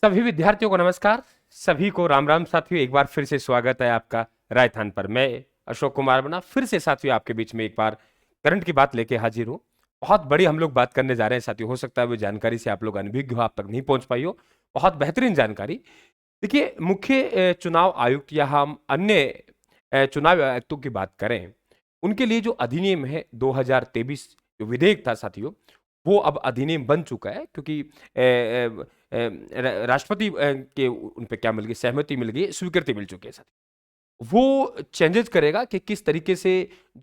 सभी विद्यार्थियों को नमस्कार। सभी को राम राम साथियों, एक बार फिर से स्वागत है आपका राजस्थान पर। मैं अशोक कुमार बना फिर से साथियों आपके बीच में एक बार करंट की बात लेके हाजिर हूँ। बहुत बड़ी हम लोग बात करने जा रहे हैं साथियों। हो सकता है वो जानकारी से आप लोग अनभिज्ञ हो, आप तक नहीं पहुंच पाई हो। बहुत बेहतरीन जानकारी। देखिए, मुख्य चुनाव आयुक्त या हम अन्य चुनाव आयुक्तों की बात करें, उनके लिए जो अधिनियम है 2023 जो विधेयक था साथियों, वो अब अधिनियम बन चुका है। क्योंकि राष्ट्रपति के उन पे क्या मिल गई, सहमति मिल गई, स्वीकृति मिल चुकी है साथियों। वो चेंजेस करेगा कि किस तरीके से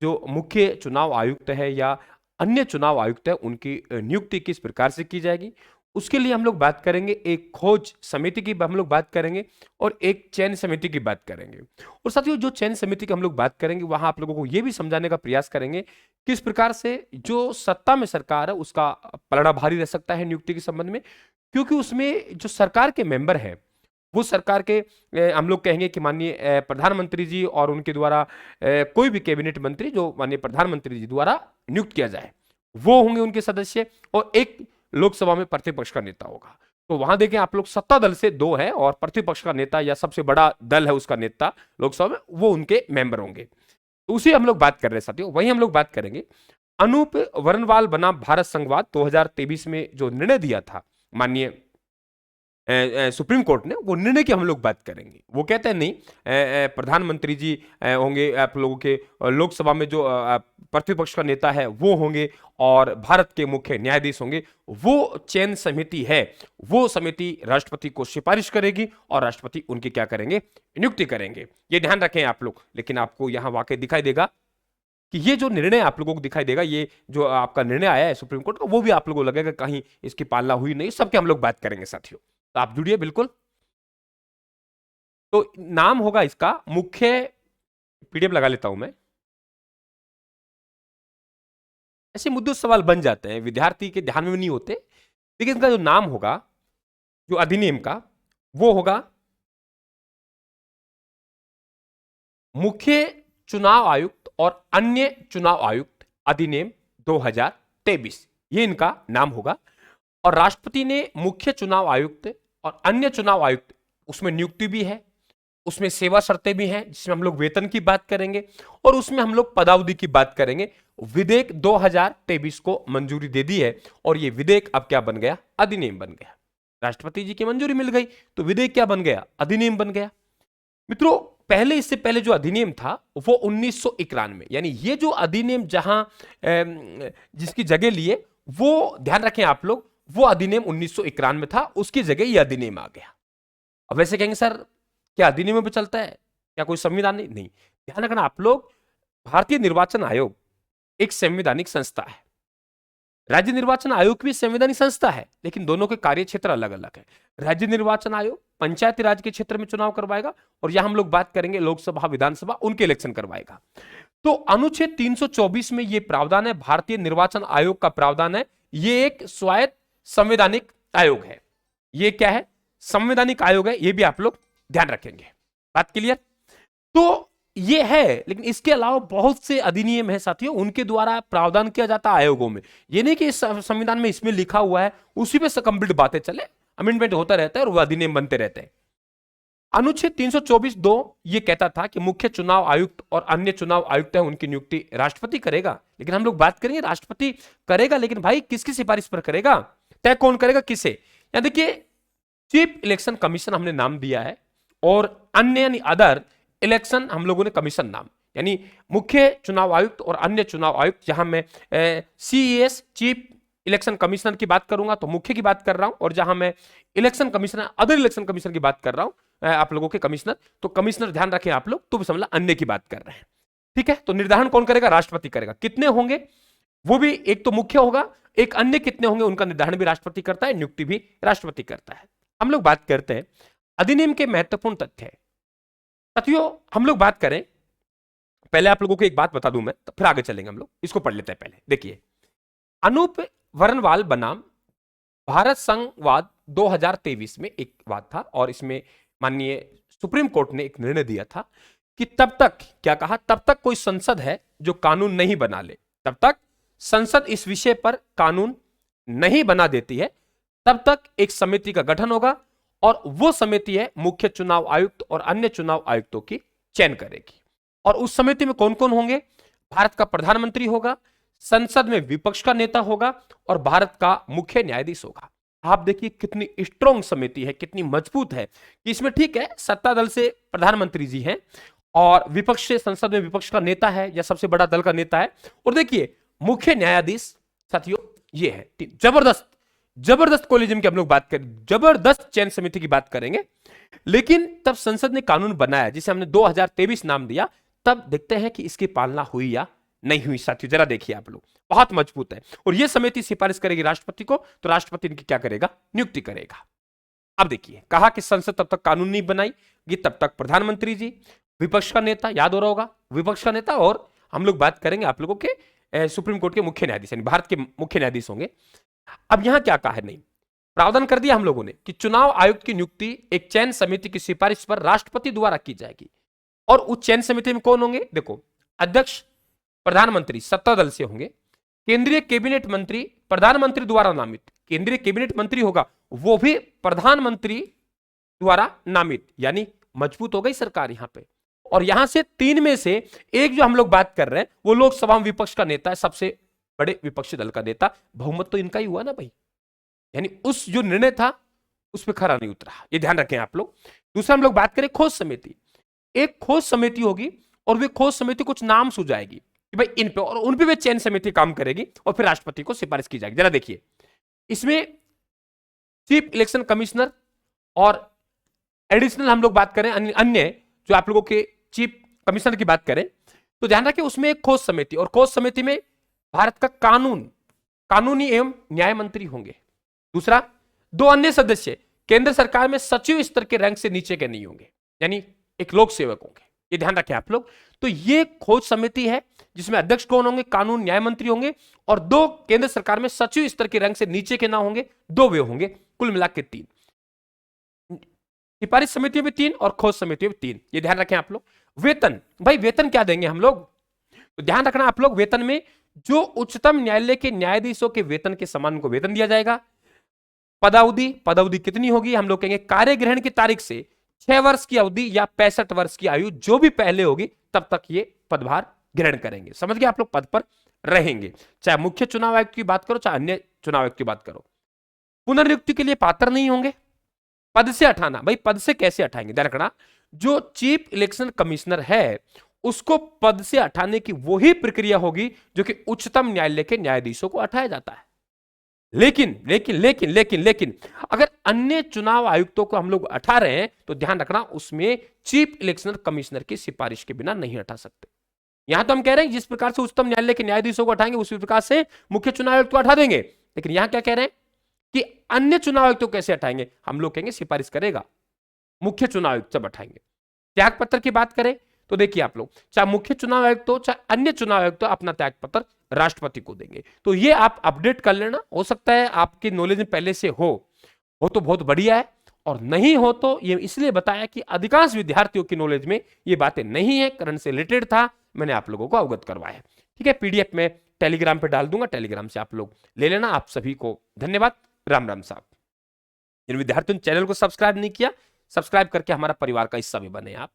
जो मुख्य चुनाव आयुक्त है या अन्य चुनाव आयुक्त है उनकी नियुक्ति किस प्रकार से की जाएगी। उसके लिए हम लोग बात करेंगे, एक खोज समिति की हम लोग बात करेंगे और एक चयन समिति की बात करेंगे। और साथियों, जो चयन समिति की हम लोग बात करेंगे वहां आप लोगों को यह भी समझाने का प्रयास करेंगे किस प्रकार से जो सत्ता में सरकार है उसका पलड़ा भारी रह सकता है नियुक्ति के संबंध में। क्योंकि उसमें जो सरकार के मेंबर हैं वो सरकार के हम लोग कहेंगे कि माननीय प्रधानमंत्री जी और उनके द्वारा कोई भी कैबिनेट मंत्री जो माननीय प्रधानमंत्री जी द्वारा नियुक्त किया जाए वो होंगे उनके सदस्य, और एक लोकसभा में प्रतिपक्ष का नेता होगा। तो वहां देखें आप लोग, सत्ता दल से दो है और प्रतिपक्ष का नेता या सबसे बड़ा दल है उसका नेता लोकसभा में, वो उनके मेंबर होंगे। तो उसी हम लोग बात कर रहे हैं साथियों। वही हम लोग बात करेंगे अनूप वर्णवाल बनाम भारत संघवाद 2023 में जो निर्णय दिया था माननीय सुप्रीम कोर्ट ने, वो निर्णय की हम लोग बात करेंगे। वो कहते हैं नहीं, प्रधानमंत्री जी होंगे आप लोगों के, लोकसभा में जो प्रतिपक्ष का नेता है वो होंगे और भारत के मुख्य न्यायाधीश होंगे। वो चयन समिति है, वो समिति राष्ट्रपति को सिफारिश करेगी और राष्ट्रपति उनकी क्या करेंगे, नियुक्ति करेंगे। ये ध्यान रखें आप लोग। लेकिन आपको यहां वाकई दिखाई देगा कि ये जो निर्णय आप लोगों को दिखाई देगा, ये जो आपका निर्णय आया है सुप्रीम कोर्ट का, वो भी आप लोगों को लगेगा कहीं इसकी पालना हुई नहीं। सबके हम लोग बात करेंगे साथियों, तो आप जुड़िए बिल्कुल। तो नाम होगा इसका मुख्य, पीडीएफ लगा लेता हूं मैं। ऐसे मुद्दे सवाल बन जाते हैं, विद्यार्थी के ध्यान में नहीं होते। लेकिन इसका जो नाम होगा जो अधिनियम का, वो होगा मुख्य चुनाव आयुक्त और अन्य चुनाव आयुक्त अधिनियम 2023, ये इनका नाम होगा। और राष्ट्रपति ने मुख्य चुनाव आयुक्त और अन्य चुनाव आयुक्त, उसमें नियुक्ति भी है, उसमें सेवा शर्तें भी हैं जिसमें हम लोग वेतन की बात करेंगे और उसमें हम लोग पदावधि की बात करेंगे। विधेयक 2023 को मंजूरी दे दी है और यह विधेयक अब क्या बन गया, अधिनियम बन गया। राष्ट्रपति जी की मंजूरी मिल गई तो विधेयक क्या बन गया, अधिनियम बन गया। मित्रों, पहले, इससे पहले जो अधिनियम था वो 1991, यानी ये जो अधिनियम जहां जिसकी जगह लिए, वो ध्यान रखें आप लोग, वो अधिनियम 1991 में था, उसकी जगह ये अधिनियम आ गया। अब वैसे कहेंगे सर क्या अधिनियम पे चलता है, क्या कोई संविधान नहीं? नहीं, ध्यान रखना आप लोग, भारतीय निर्वाचन आयोग एक संवैधानिक संस्था है, राज्य निर्वाचन आयोग भी संवैधानिक संस्था है, लेकिन दोनों के कार्य क्षेत्र अलग अलग है। राज्य निर्वाचन आयोग पंचायती राज के क्षेत्र में चुनाव करवाएगा और यहां हम लोग बात करेंगे लोकसभा विधानसभा, उनके इलेक्शन करवाएगा। तो अनुच्छेद 324 में यह प्रावधान है, भारतीय निर्वाचन आयोग का प्रावधान है, ये एक स्वायत्त संवैधानिक आयोग है। ये क्या है, संवैधानिक आयोग है, ये भी आप लोग ध्यान रखेंगे। बात क्लियर? तो ये है, लेकिन इसके अलावा बहुत से अधिनियम है साथियों, उनके द्वारा प्रावधान किया जाता है आयोगों में। ये नहीं कि इस संविधान में इसमें लिखा हुआ है उसी पे कंप्लीट बातें चले, अमेंडमेंट होता रहता है और वो अधिनियम बनते रहते हैं। अनुच्छेद 324(2) ये कहता था कि मुख्य चुनाव आयुक्त और अन्य चुनाव आयुक्त है उनकी नियुक्ति राष्ट्रपति करेगा। लेकिन हम लोग बात करेंगे राष्ट्रपति करेगा, लेकिन भाई किसकी सिफारिश पर करेगा, तय कौन करेगा, किसे? यहां देखिए, चीफ इलेक्शन कमीशन हमने नाम दिया है और अन्य यानी अदर इलेक्शन हम लोगों ने कमीशन नाम, यानी मुख्य चुनाव आयुक्त और अन्य चुनाव आयुक्त। जहां मैं सीईएस चीफ इलेक्शन कमिश्नर की बात करूंगा तो मुख्य की बात कर रहा हूं, और जहां मैं election commissioner other election commissioner की बात कर रहा हूं आप लोगों के कमिश्नर, तो कमिश्नर ध्यान रखें आप लोग, तो भी समझ ला अन्य की बात कर रहे हैं। ठीक है, तो निर्धारण कौन करेगा, राष्ट्रपति करेगा। कितने होंगे, वो भी एक तो मुख्य होगा, एक अन्य कितने होंगे उनका निर्धारण भी राष्ट्रपति करता है, नियुक्ति भी राष्ट्रपति करता है। हम लोग बात करते हैं अधिनियम के महत्वपूर्ण तथ्य। साथियों, हम लोग बात करें, पहले आप लोगों को एक बात बता दूं मैं, तो फिर आगे चलेंगे हम लोग, इसको पढ़ लेते हैं पहले। देखिए, अनूप वर्णवाल बनाम भारत संघवाद 2023 में एक वाद था और इसमें माननीय सुप्रीम कोर्ट ने एक निर्णय दिया था कि तब तक, क्या कहा, तब तक कोई संसद है जो कानून नहीं बना ले, तब तक संसद इस विषय पर कानून नहीं बना देती है, तब तक एक समिति का गठन होगा और वो समिति है मुख्य चुनाव आयुक्त और अन्य चुनाव आयुक्तों की चयन करेगी। और उस समिति में कौन कौन होंगे? भारत का प्रधानमंत्री होगा, संसद में विपक्ष का नेता होगा और भारत का मुख्य न्यायाधीश होगा। आप देखिए कितनी स्ट्रॉन्ग समिति है, कितनी मजबूत है कि इसमें ठीक है सत्ता दल से प्रधानमंत्री जी हैं और विपक्ष से संसद में विपक्ष का नेता है या सबसे बड़ा दल का नेता है, और देखिए मुख्य न्यायाधीश साथियों ये है। जबरदस्त जबरदस्त कोलिजियम की हम लोग बात करें, जबरदस्त चयन समिति की बात करेंगे। लेकिन तब संसद ने कानून बनाया जिसे हमने 2023 नाम दिया, तब देखते हैं कि इसकी पालना हुई या नहीं हुई। साथियों जरा देखिए आप लोग, बहुत मजबूत है। और यह समिति सिफारिश करेगी राष्ट्रपति को, तो राष्ट्रपति इनकी क्या करेगा? नियुक्ति करेगा। अब देखिए, कहा कि संसद तब तक कानून नहीं बनाएगी, तब तक प्रधानमंत्री जी, विपक्ष का नेता, याद हो रहा होगा विपक्ष का नेता, और हम लोग बात करेंगे आप लोगों के सुप्रीम कोर्ट के मुख्य न्यायाधीश, यानी भारत के मुख्य न्यायाधीश होंगे। अब यहां क्या कहा है? नहीं, प्रावधान कर दिया हम लोगों ने कि चुनाव आयुक्त की नियुक्ति एक चयन समिति की सिफारिश पर राष्ट्रपति द्वारा की जाएगी। और उस चयन समिति में कौन होंगे? देखो, अध्यक्ष प्रधानमंत्री सत्ता दल से होंगे, केंद्रीय कैबिनेट मंत्री प्रधानमंत्री द्वारा नामित, केंद्रीय कैबिनेट मंत्री होगा वो भी प्रधानमंत्री द्वारा नामित, यानी मजबूत हो गई सरकार यहां पे। और यहां से तीन में से एक जो हम लोग बात कर रहे हैं वो लोकसभा में विपक्ष का नेता है, सबसे बड़े विपक्षी दल का नेता, बहुमत तो इनका ही हुआ ना भाई, यानी उस जो निर्णय था उस पर खरा नहीं उतरा, ये ध्यान रखें आप लोग। दूसरा हम लोग बात करें खोज समिति, एक खोज समिति होगी और वे खोज समिति कुछ नाम सुझाएगी कि भाई इन पे, और उन पे वे चयन समिति काम करेगी और फिर राष्ट्रपति को सिफारिश की जाएगी। जरा देखिए, इसमें चीफ इलेक्शन कमिश्नर और एडिशनल हम लोग बात करें अन्य जो आप लोगों के चीफ कमिश्नर की बात करें तो ध्यान रखें उसमें एक खोज समिति, और खोज समिति में भारत का कानूनी एवं न्याय मंत्री होंगे। दूसरा, दो अन्य सदस्य केंद्र सरकार में सचिव स्तर के रैंक से नीचे के नहीं होंगे, यानी एक लोक सेवक होंगे, ये ध्यान रखें आप लोग। तो ये खोज समिति है जिसमें अध्यक्ष कौन होंगे? कानून न्याय मंत्री होंगे, और दो केंद्र सरकार में सचिव स्तर के रैंक से नीचे के ना होंगे, दो वे होंगे, कुल मिलाकर तीन। सिफारिश समिति में तीन और खोज समिति में तीन, ये ध्यान रखें आप लोग। वेतन, भाई वेतन क्या देंगे हम लोग? तो ध्यान रखना आप लोग, वेतन में जो उच्चतम न्यायालय के न्यायाधीशों के वेतन के समान को वेतन दिया जाएगा। पदावधि कितनी होगी? हम लोग कहेंगे कार्य ग्रहण की तारीख से 6 वर्ष की अवधि या 65 वर्ष की आयु जो भी पहले होगी तब तक ये पदभार ग्रहण करेंगे। समझ गए आप लोग? पद पर रहेंगे, चाहे मुख्य चुनाव आयुक्त की बात करो चाहे अन्य चुनाव आयुक्त की बात करो। पुनर्नियुक्ति के लिए पात्र नहीं होंगे। पद से हटाना, भाई पद से कैसे हटाएंगे? ध्यान रखना, जो चीफ इलेक्शन कमिश्नर है उसको पद से हटाने की वही प्रक्रिया होगी जो कि उच्चतम न्यायालय के न्यायाधीशों को हटाया जाता है। लेकिन लेकिन लेकिन लेकिन लेकिन अगर अन्य चुनाव आयुक्तों को हम लोग हटा रहे हैं तो ध्यान रखना उसमें चीफ इलेक्शन कमिश्नर की सिफारिश के बिना नहीं हटा सकते। यहां तो हम कह रहे हैं जिस प्रकार से उच्चतम न्यायालय के न्यायाधीशों को हटाएंगे उसी प्रकार से मुख्य चुनाव आयुक्त को हटा देंगे। लेकिन यहां क्या कह रहे हैं कि अन्य चुनाव आयुक्त को कैसे हटाएंगे? हम लोग कहेंगे सिफारिश करेगा मुख्य चुनाव आयुक्त जब हटाएंगे। त्याग पत्र की बात करें तो देखिए आप लोग, चाहे मुख्य चुनाव आयुक्त हो चाहे अन्य चुनाव आयुक्त हो, अपना त्याग पत्र राष्ट्रपति को देंगे। तो ये आप अपडेट कर लेना, हो सकता है आपकी नॉलेज में पहले से हो तो बहुत बढ़िया है, और नहीं हो तो ये इसलिए बताया कि अधिकांश विद्यार्थियों की नॉलेज में ये बातें नहीं है, करंट से रिलेटेड था, मैंने आप लोगों को अवगत करवाया। ठीक है, पीडीएफ में टेलीग्राम पे डाल दूंगा, टेलीग्राम से आप लोग ले लेना। आप सभी को धन्यवाद, राम राम साहब। जिन विद्यार्थियों ने चैनल को सब्सक्राइब नहीं किया, सब्सक्राइब करके हमारा परिवार का हिस्सा भी बने आप।